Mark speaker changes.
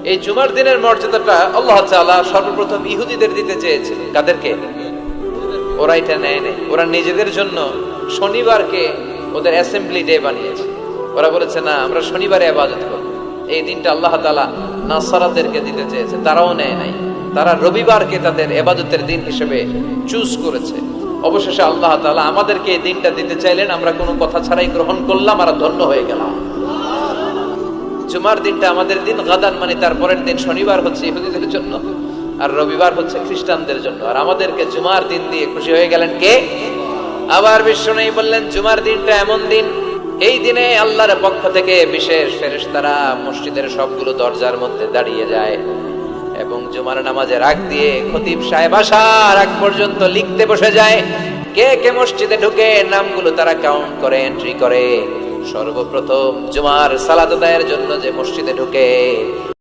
Speaker 1: এই জুমার দিনের মর্যাদাটা আল্লাহ তাআলা সর্বপ্রথম ইহুদিদের দিতে চেয়েছিলেন। কাদেরকে? ওরা এটা নেয় নাই। ওরা নিজেদের জন্য শনিবারকে ওদের অ্যাসেম্বলি ডে বানিয়েছে। ওরা বলেছে না, আমরা শনিবারে ইবাদত করব। এই দিনটা আল্লাহ তাআলা নাসারাদেরকে দিতে চেয়েছে, তারাও নেয় নাই। তারা রবিবারকে তাদের ইবাদতের দিন হিসেবে চুজ করেছে। অবশেষে আল্লাহ তাআলা আমাদেরকে এই দিনটা দিতে চাইলেন, আমরা কোনো কথা ছাড়াই গ্রহণ করলাম আর ধন্য হয়ে গেলাম। জুমার দিনটা আমাদের দিন, গাদান মানে তারপরের দিন শনিবার হচ্ছে ইহুদিদের জন্য, আর রবিবার হচ্ছে খ্রিস্টানদের জন্য। আর আমাদেরকে জুমার দিন দিয়ে খুশি হয়ে গেলেন কে? আবার বিশ্বনবী বললেন, জুমার দিনটা এমন দিন, এই দিনে আল্লাহর পক্ষ থেকে বিশেষ ফেরেশতারা মসজিদের সবগুলো দরজার মধ্যে দাঁড়িয়ে যায় এবং জুমার নামাজের আগ দিয়ে খতিব সাহেব আসার আগ পর্যন্ত লিখতে বসে যায়। কে কে মসজিদে ঢুকে নামগুলো তারা কাউন্ট করে, এন্ট্রি করে। সর্বপ্রথম জুমার সালাত আদায়ের জন্য যে মসজিদে ঢুকে